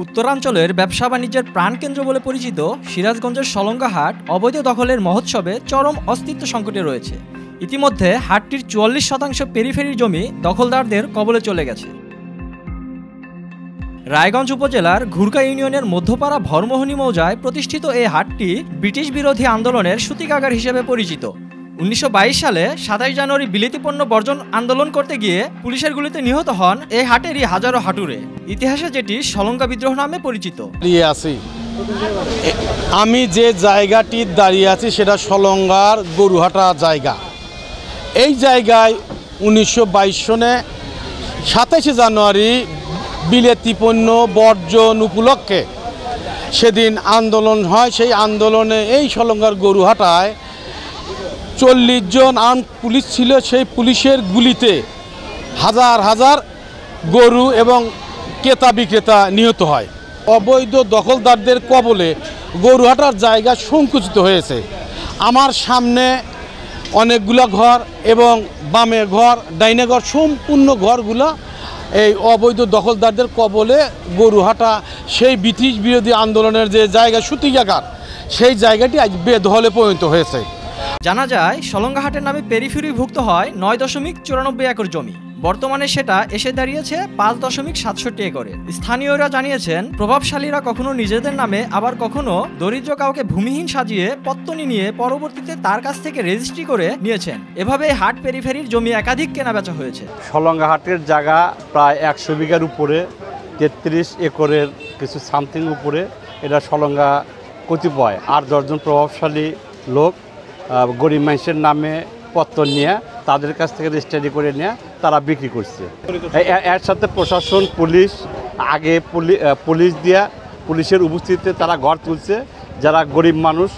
উত্তরাঞ্চলের ব্যবসা বাণিজ্যের প্রাণকেন্দ্র বলে পরিচিত সিরাজগঞ্জের সলঙ্গা হাট অবৈধ দখলের মহোৎসবে চরম অস্তিত্ব সংকটে রয়েছে। ইতিমধ্যে হাটটির ৪৪% পেরিফেরির জমি দখলদারদের কবলে চলে গেছে। রায়গঞ্জ উপজেলার ঘুরকা ইউনিয়নের মধ্যপাড়া ভরমোহনী মৌজায় প্রতিষ্ঠিত এই হাটটি ব্রিটিশ বিরোধী আন্দোলনের সূতিকাগার হিসেবে পরিচিত। ১৯২২ সালে ২৭ জানুয়ারি বিলেতি পণ্য বর্জন আন্দোলন করতে গিয়ে পুলিশের গুলিতে নিহত হন এই হাটেরই হাজারো হাটুরে, ইতিহাসে যেটি সলঙ্গা বিদ্রোহ নামে পরিচিত। আমি যে জায়গাটি দাঁড়িয়ে আছি সেটা সলঙ্গার গরুহাটা জায়গা। এই জায়গায় ১৯২২ সনে ২৭ জানুয়ারি বিলেতি পণ্য বর্জন উপলক্ষে সেদিন আন্দোলন হয়। সেই আন্দোলনে এই সলঙ্গার গরুহাটায় ৪০ জন আর্মড পুলিশ ছিল। সেই পুলিশের গুলিতে হাজার হাজার গরু এবং ক্রেতা বিক্রেতা নিহত হয়। অবৈধ দখলদারদের কবলে গরুহাটার জায়গা সংকুচিত হয়েছে। আমার সামনে অনেকগুলো ঘর এবং বামে ঘর, ডাইনে ঘর, সম্পূর্ণ ঘরগুলো এই অবৈধ দখলদারদের কবলে। গরুহাটা সেই ব্রিটিশ বিরোধী আন্দোলনের যে জায়গা সূতিকাগার, সেই জায়গাটি আজ বেদখলে পরিণত হয়েছে। জানা যায় সলঙ্গা হাটের নামে পেরিফেরিভুক্ত হয় ৯.৯৪ একর জমি। বর্তমানে সেটা এসে দাঁড়িয়েছে ৫.৬৭ একরে। স্থানীয়রা জানিয়েছেন, প্রভাবশালীরা কখনো নিজেদের নামে আবার কখনো দরিদ্র কাউকে ভূমিহীন সাজিয়ে পত্তনি নিয়ে পরবর্তীতে তার কাছ থেকে রেজিস্ট্রি করে নিয়েছেন। এভাবে হাট পেরিফেরির জমি একাধিক কেনাবেচা হয়েছে। সলঙ্গা হাটের জায়গা প্রায় ১০০ বিঘার উপরে, ৩৩ একরের কিছু সামথিং উপরে। এটা সলঙ্গা কতিপয় ৮-১০ জন প্রভাবশালী লোক গরিব মানুষের নামে পত্তন নিয়ে তাদের কাছ থেকে রেজিস্ট্রি করে নিয়ে তারা বিক্রি করছে। এর সাথে প্রশাসন, পুলিশ, আগে পুলিশ পুলিশের উপস্থিতিতে তারা ঘর তুলছে। যারা গরিব মানুষ,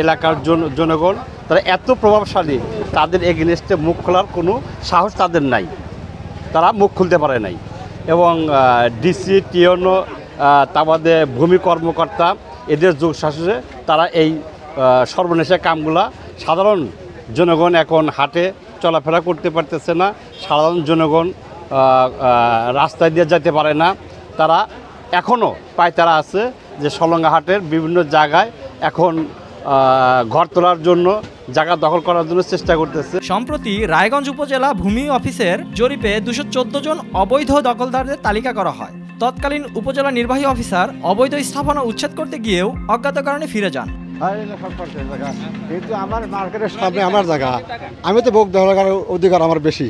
এলাকার জনগণ, তারা এত প্রভাবশালী, তাদের এগেনস্টে মুখ খোলার কোনো সাহস তাদের নাই, তারা মুখ খুলতে পারে নাই। এবং ডিসি, টিওনো, তারপরে ভূমি কর্মকর্তা, এদের যোগ শাসনে তারা এই সর্বনেশা কামগুলা, সাধারণ জনগণ এখন হাটে চলাফেরা করতে পারতেছে না, সাধারণ জনগণ রাস্তায় দিয়ে যেতে পারে না। তারা এখনও পায়তারা আছে যে সলঙ্গা হাটের বিভিন্ন জায়গায় এখন ঘর তোলার জন্য, জায়গা দখল করার জন্য চেষ্টা করতেছে। সম্প্রতি রায়গঞ্জ উপজেলা ভূমি অফিসের জরিপে ২১৪ জন অবৈধ দখলদারদের তালিকা করা হয়। তৎকালীন উপজেলা নির্বাহী অফিসার অবৈধ স্থাপনা উচ্ছেদ করতে গিয়েও অজ্ঞাত কারণে ফিরে যান। কিন্তু আমার মার্কেটের সামনে আমার জায়গা, আমি তো ভোগ দেওয়ার অধিকার আমার বেশি,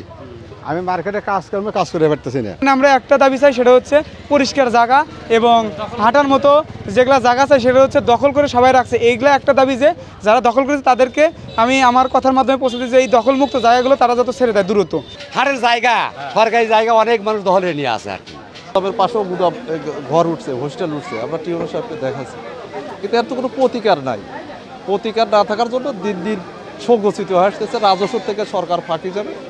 আমি মার্কেটে কাজ করে পারতেছি না। আমরা একটা দাবি চাই, সেটা হচ্ছে পরিষ্কার জায়গা এবং হাঁটার মতো যেগুলা জায়গা চাই সেটা হচ্ছে দখল করে সবাই রাখছে। এইগুলা একটা দাবি যে যারা দখল করেছে তাদেরকে আমি আমার কথার মাধ্যমে পৌঁছে দিই যে এই দখলমুক্ত জায়গাগুলো তারা যত ছেড়ে দেয় দ্রুত। হাটের জায়গা, সরকারি জায়গা অনেক মানুষ দখলে নিয়ে আসে আর কি। পাশেও ঘর উঠছে, হোস্টেল উঠছে, আমরা টিউনো সাহেবকে দেখাচ্ছি, কিন্তু এর তো কোনো প্রতিকার নাই। প্রতিকার না থাকার জন্য দিন দিন সংকুচিত হয়ে আসতেছে। রাজস্ব থেকে সরকার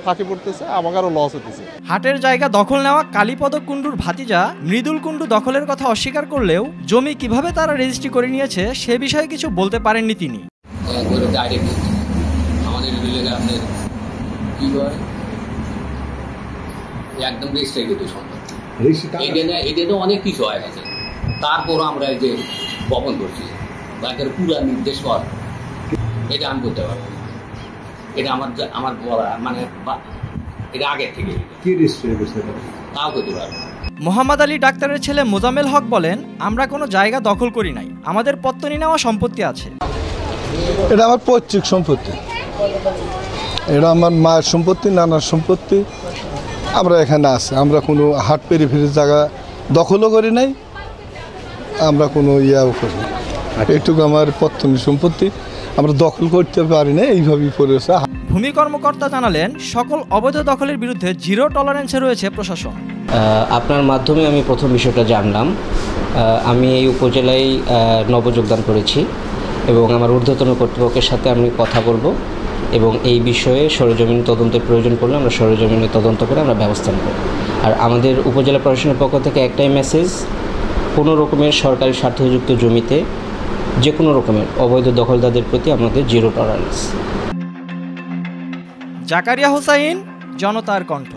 ফাঁকি পড়তেছে, আমাদেরও লস হতেছে। হাটের জায়গা দখল নেওয়া কালীপদ কুণ্ডুর ভাতিজা মৃদুল কুণ্ডু দখলের কথা অস্বীকার করলেও জমি কিভাবে তারা রেজিস্ট্রি করে নিয়েছে সে বিষয়ে কিছু বলতে পারেননি তিনি। অনেক কিছু হয়ে গেছে, তারপর আমরা এই যে বপন করছি পুরা নির্দেশ কর, এটা আমি বলতে পারবো। এটা আমার বলা মানে এটা আগে থেকে তাও করতে পারবো। মোহাম্মদ আলী ডাক্তারের ছেলে মোজাম্মেল হক বলেন, আমরা কোনো জায়গা দখল করি নাই, আমাদের পত্তনি নেওয়া সম্পত্তি আছে। এটা আমার পৈতৃক সম্পত্তি, এটা আমার মায়ের সম্পত্তি, নানার সম্পত্তি। আমরা এখানে আছি, আমরা কোনো হাট পেরিফেরির জায়গা দখলও করি নাই, আমরা কোনো ইয়াও করি না। এইটুকু আমার পত্তনি সম্পত্তি, আমরা দখল করতে পারি না, এইভাবেই পড়েছে। ভূমি কর্মকর্তা জানালেন, সকল অবৈধ দখলের বিরুদ্ধে জিরো টলারেন্সে রয়েছে প্রশাসন। আপনার মাধ্যমে আমি প্রথম বিষয়টা জানলাম। আমি এই উপজেলায় নবযোগদান করেছি এবং আমার ঊর্ধ্বতন কর্তৃপক্ষের সাথে আমি কথা বলবো এবং এই বিষয়ে সরেজমিন তদন্তের প্রয়োজন পড়লে আমরা সরেজমিনে তদন্ত করে আমরা ব্যবস্থা নেব। আর আমাদের উপজেলা প্রশাসনের পক্ষ থেকে একটাই মেসেজ, কোনো রকমের সরকারি স্বার্থযুক্ত জমিতে যে কোনো রকমের অবৈধ দখলদারদের প্রতি আমাদের জিরো টলারেন্স। জাকারিয়া হোসাইন, জনতার কণ্ঠ।